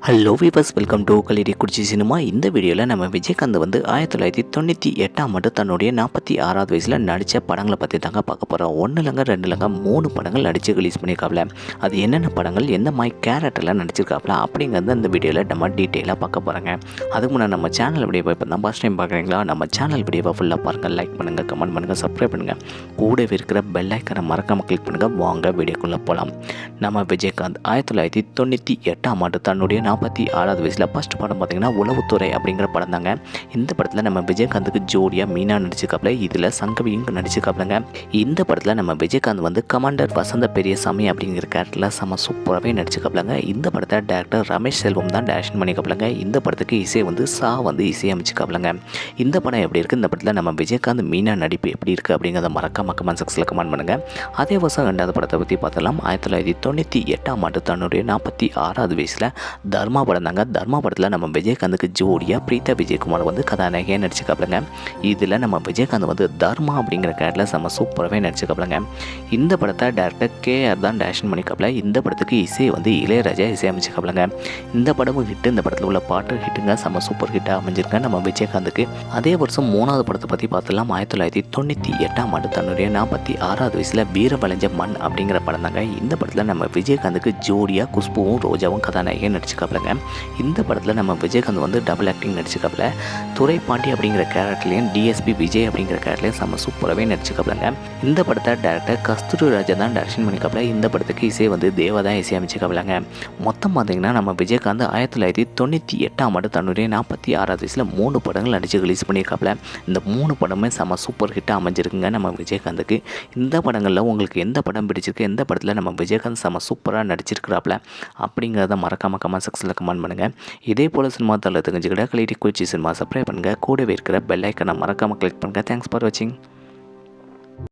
Hello viewers, welcome to கலிடி குடிச்சி cinema. இந்த வீடியோவில் நம்ம விஜயகாந்த் 1998 ஆண்டு தன்னுடைய 46வது வயசில் நடித்த படங்களை பற்றி தாங்க பார்க்க போகிறோம். 1 இல்லைங்க 2 இல்லைங்க 3 படங்கள் நடித்து ரிலீஸ் பண்ணியிருக்காப்புல. அது என்னென்ன படங்கள், எந்த மாதிரி கேரக்டரில் நடிச்சிருக்காப்புல அப்படிங்கிறது இந்த வீடியோவில் நம்ம டீட்டெயிலாக பார்க்க போகிறோங்க. அதுக்கு முன்னாடி நம்ம சேனல் வீடியோவை இப்போ தான் ஃபஸ்ட் டைம் பார்க்குறீங்களா, நம்ம சேனல் வீடியோவை ஃபுல்லாக பாருங்கள், லைக் பண்ணுங்கள், கமெண்ட் பண்ணுங்கள், சப்ஸ்கிரைப் பண்ணுங்கள், கூடவே இருக்கிற பெல் ஐக்கனை மறக்காமல் கிளிக் பண்ணுங்கள். வாங்க வீடியோக்குள்ளே போகலாம். நம்ம விஜயகாந்த் 1998 ஆண்டு தன்னுடைய 46வது வயசில் ஃபஸ்ட் படம் பார்த்திங்கன்னா உளவுத்துறை அப்படிங்கிற படம் தாங்க. இந்த படத்தில் நம்ம விஜயகாந்துக்கு ஜோடியாக மீனா நடிச்சிருக்காப்புல. இதில் சங்கவியும் நடிச்சிருக்காப்புலங்க. இந்த படத்தில் நம்ம விஜயகாந்த் கமாண்டர் வசந்த பெரியசாமி அப்படிங்கிற கேரக்டரில் செம சூப்பராகவே நடிச்சிருக்காப்புலங்க. இந்த படத்தை டேரக்டர் ரமேஷ் செல்வம் தான் டைரக்ஷன் பண்ணிக்காப்புலங்க. இந்த படத்துக்கு இசை சா இசையமைச்சிக்காப்புலங்க. இந்த படம் எப்படி இருக்குது, இந்த படத்தில் நம்ம விஜயகாந்த் மீனா நடிப்பு எப்படி இருக்குது அப்படிங்கிறத மறக்காம கமெண்ட் செக்ஷனில் கமெண்ட் பண்ணுங்கள். அதே வருஷம் 2வது படத்தை பற்றி பார்த்தலாம். 1998 ஆண்டு தன்னுடைய 46வது வயசில் தர்மா படம் தாங்க. தர்மா படத்தில் நம்ம விஜயகாந்துக்கு ஜோடியாக பிரீதா விஜயகுமார் கதாநாயகியாக நடிச்சிருக்காப்புலங்க. இதில் நம்ம விஜயகாந்த் தர்மா அப்படிங்கிற கேரக்டரில் செம்ம சூப்பராகவே நடிச்சிருக்காப்புலங்க. இந்த படத்தை டேரக்டர் KR தான் டைரக்ஷன் பண்ணிக்காப்புல. இந்த படத்துக்கு இசை இளையராஜா இசையமைச்சிருக்காப்புலங்க. இந்த படமும் ஹிட்டு. இந்த படத்தில் உள்ள பாட்டு ஹிட்டுங்க, செம்ம சூப்பர் ஹிட்டாக அமைஞ்சிருக்க நம்ம விஜயகாந்துக்கு. அதே வருஷம் 3வது படத்தை பற்றி பார்த்தலாம். 1998 ஆண்டு தன்னுடைய 46வது வயசில் வீரவளைஞ்ச மண் அப்படிங்கிற படம் தாங்க. இந்த படத்தில் நம்ம விஜயகாந்துக்கு ஜோடியாக குஷ்புவும் ரோஜாவும் கதாநாயகியாக நடிச்சிருக்காப்புலங்க. இந்த படத்தில் நம்ம விஜயகாந்த் டபுள் ஆக்டிங் நடிச்சிருக்காப்புல. துரைப்பாண்டி அப்படிங்கிற கேரக்டர்லையும் DSP விஜய் அப்படிங்கிற கேரக்டர்லையும் செம்ம சூப்பராகவே நடிச்சிருக்காப்புலங்க. இந்த படத்தை டேரக்டர் கஸ்தூரி ராஜா தான் டைரக்ஷன் பண்ணிக்காப்புல. இந்த படத்துக்கு இசை தேவா தான் இசையமைச்சிருக்காப்புலங்க. மொத்தம் பார்த்தீங்கன்னா நம்ம விஜயகாந்த் 1998 ஆண்டு தன்னுடைய 46வது வயசில் 3 படங்கள் நடித்து ரிலீஸ் பண்ணியிருக்காப்புல. இந்த 3 படமே செம்ம சூப்பர் ஹிட்டாக அமைஞ்சிருக்குங்க நம்ம விஜயகாந்துக்கு. இந்த படங்களில் உங்களுக்கு எந்த படம் பிடிச்சிருக்கு, எந்த படத்தில் நம்ம விஜயகாந்த் செம்ம சூப்பராக நடிச்சிருக்கிறாப்புல அப்படிங்கிறத மறக்காமல் கமெண்ட் செக்ஷனில் கமெண்ட் பண்ணுங்கள். இதே போல் சினிமா தலை தெரிஞ்சுக்கிட்ட கலிடி குச்சி சினிமா சப்ஸ்கிரைப் பண்ணுங்கள். கூடவே இருக்கிற பெல் ஐக்கனை மறக்காமல் கிளிக் பண்ணுங்கள். தேங்க்ஸ் ஃபார் வாட்சிங்.